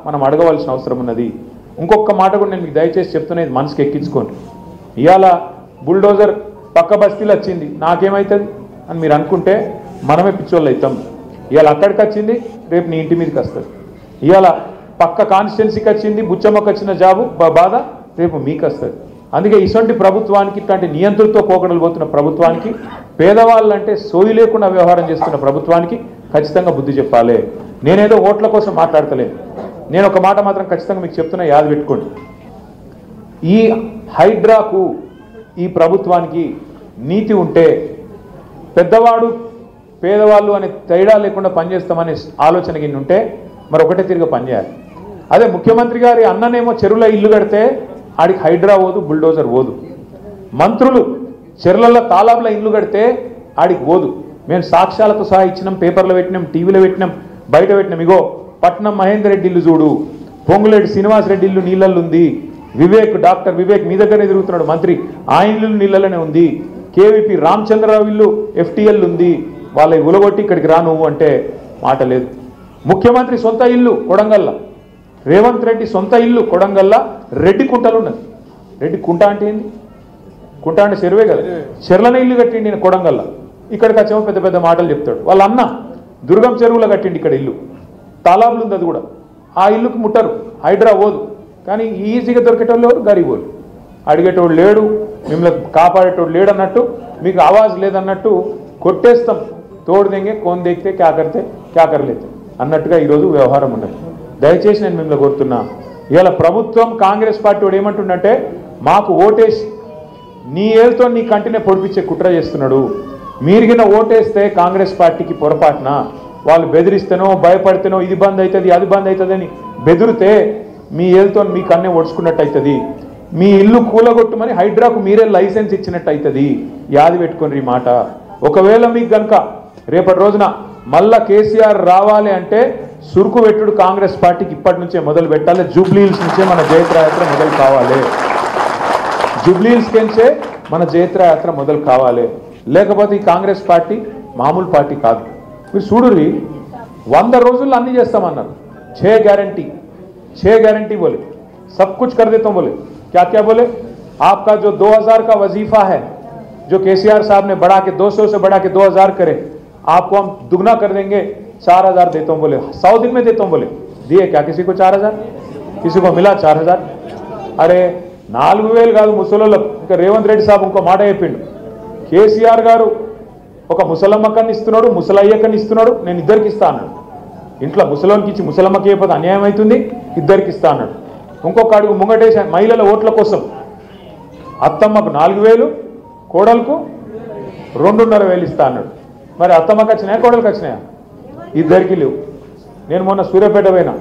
మనం అడగవలసిన అవసరం ఉన్నది. ఇంకొక మాట కూడా నేను మీకు దయచేసి చెప్తున్నది మనసుకి ఎక్కించుకోండి. ఇవాళ బుల్డోజర్ పక్క బస్తీలు వచ్చింది నాకేమవుతుంది అని మీరు అనుకుంటే మనమే పిచ్చోళ్ళు అవుతాం. ఇవాళ అక్కడికి వచ్చింది రేపు నీ ఇంటి మీదకి వస్తుంది. ఇవాళ పక్క కాన్స్టిట్యున్సీకి వచ్చింది బుచ్చమ్మకు వచ్చిన జాబు బాధ రేపు మీకు వస్తుంది. అందుకే ఇటువంటి ప్రభుత్వానికి, ఇట్లాంటి నియంత్రణతో పోకడలు పోతున్న ప్రభుత్వానికి, పేదవాళ్ళంటే సోయి లేకుండా వ్యవహారం చేస్తున్న ప్రభుత్వానికి ఖచ్చితంగా బుద్ధి చెప్పాలి. నేనేదో ఓట్ల కోసం మాట్లాడతలేను. నేను ఒక మాట మాత్రం ఖచ్చితంగా మీకు చెప్తున్నా, యాద పెట్టుకోండి. ఈ హైడ్రాకు ఈ ప్రభుత్వానికి నీతి ఉంటే పెద్దవాడు పేదవాళ్ళు అనే తేడా లేకుండా పనిచేస్తామనే ఆలోచన కింద ఉంటే మరి ఒకటే తిరిగి పనిచేయాలి. అదే ముఖ్యమంత్రి గారి అన్ననేమో చెరువుల ఇల్లు కడితే ఆడికి హైడ్రా పోదు, బుల్డోజర్ పోదు. మంత్రులు చెరువుల తాలాబుల ఇల్లు కడితే ఆడికి పోదు. మేము సాక్ష్యాలతో సహా ఇచ్చినాం, పేపర్లో పెట్టినాం, టీవీలో పెట్టినాం, బయట పెట్టినాం. ఇగో పట్నం మహేందర్ రెడ్డి ఇల్లు చూడు, పొంగులేటి శ్రీనివాస్ రెడ్డి ఇల్లు నీళ్ళల్లో ఉంది, వివేక్ డాక్టర్ వివేక్ మీ దగ్గరనే తిరుగుతున్నాడు మంత్రి, ఆ ఇల్లు నీళ్ళలోనే ఉంది, కేవీపీ రామచంద్రరావు ఇల్లు ఎఫ్టీఎల్ ఉంది. వాళ్ళ ఉలగొట్టి ఇక్కడికి రా నువ్వు అంటే మాట లేదు. ముఖ్యమంత్రి సొంత ఇల్లు కొడంగల్ల, రేవంత్ రెడ్డి సొంత ఇల్లు కొడంగల్ల రెడ్డి కుంటలు ఉన్నది. రెడ్డి కుంట అంటే ఏంది? కుంట అంటే చెరువే కదా, చెర్లనే ఇల్లు కట్టిండి నేను కొడంగల్ల. ఇక్కడికి వచ్చేమో పెద్ద పెద్ద మాటలు చెప్తాడు. వాళ్ళ అన్న దుర్గం చెరువులో కట్టిండి ఇక్కడ ఇల్లు, తాలాబులు ఉంది అది కూడా. ఆ ఇల్లుకి ముట్టరు, హైడ్రా పోదు. కానీ ఈజీగా దొరికేటోళ్ళు ఎవరు? గరీబోళ్ళు. అడిగేటోడు లేడు, మిమ్మల్ని కాపాడేటోడు లేడు అన్నట్టు, మీకు ఆవాజ్ లేదన్నట్టు కొట్టేస్తాం. తోడు దెంగే కోన్ దేకితే క్యా కర్తే క్యా కర్లేతే అన్నట్టుగా ఈరోజు వ్యవహారం ఉన్నది. దయచేసి నేను మిమ్మల్ని కోరుతున్నా, ఇవాళ ప్రభుత్వం కాంగ్రెస్ పార్టీ వాడు ఏమంటుండంటే మాకు ఓటేసి నీ ఏళ్ళతో నీ కంటినే పొడిపించే కుట్ర చేస్తున్నాడు. మీరిగిన ఓటేస్తే కాంగ్రెస్ పార్టీకి పొరపాటున వాళ్ళు బెదిరిస్తేనో భయపడితేనో ఇది బంద్ అవుతుంది అది బంద్ అవుతుంది అని బెదిరితే మీ ఏళ్ళతో మీ కన్నే ఒడుచుకున్నట్టు అవుతుంది. మీ ఇల్లు కూలగొట్టుమని హైడ్రాకు మీరే లైసెన్స్ ఇచ్చినట్టు అవుతుంది. యాది పెట్టుకోండి ఈ మాట. ఒకవేళ మీకు కనుక రేపటి రోజున మళ్ళా కేసీఆర్ రావాలి అంటే సురుకు పెట్టుడు కాంగ్రెస్ పార్టీకి ఇప్పటి నుంచే మొదలు పెట్టాలి. జూబ్లీహిల్స్ నుంచే మన జయత్రయాత్ర మొదలు కావాలి. జూబ్లీహిల్స్ నుంచే మన జయత్రయాత్ర మొదలు కావాలి. లేకపోతే ఈ కాంగ్రెస్ పార్టీ మామూలు పార్టీ కాదు. మీరు చూడుర్రి, 100 రోజుల్లో అన్ని చేస్తామన్నారు. 6 गारंटी बोले, सब कुछ कर देता हूं बोले. क्या क्या बोले? आपका जो 2000 का वजीफा है जो केसीआर साहब ने बढ़ा के 200 से बढ़ा के 2000 करे, आपको हम दुगना कर देंगे, 4000 देता हूं बोले. 100 दिन में देता हूं बोले. दिए क्या किसी को 4000? किसी को मिला 4000? अरे 4000 కాదు ముసలోళ్ళకు. ఇంకా రేవంత్ రెడ్డి సాబ్ ఇంకో మాట చెప్పిండు, కేసీఆర్ గారు ఒక ముసలమ్మకని ఇస్తున్నాడు, ముసలయ్యకని ఇస్తున్నాడు, నేను ఇద్దరికి ఇస్తా అన్నాడు. ఇంట్లో ముసలోనికి ఇచ్చి ముసలమ్మకి అయిపోతే అన్యాయం అవుతుంది, ఇద్దరికి ఇస్తా అన్నాడు. ఇంకొక అడుగు ముంగటేసి మహిళల ఓట్ల కోసం అత్తమ్మకు 4000, కోడలకు 2,500 ఇస్తా అన్నాడు. మరి అత్తమ్మకి వచ్చినాయా కోడలకు వచ్చినాయా? ఇద్దరికి లేవు. నేను మొన్న సూర్యాపేట పోయినా,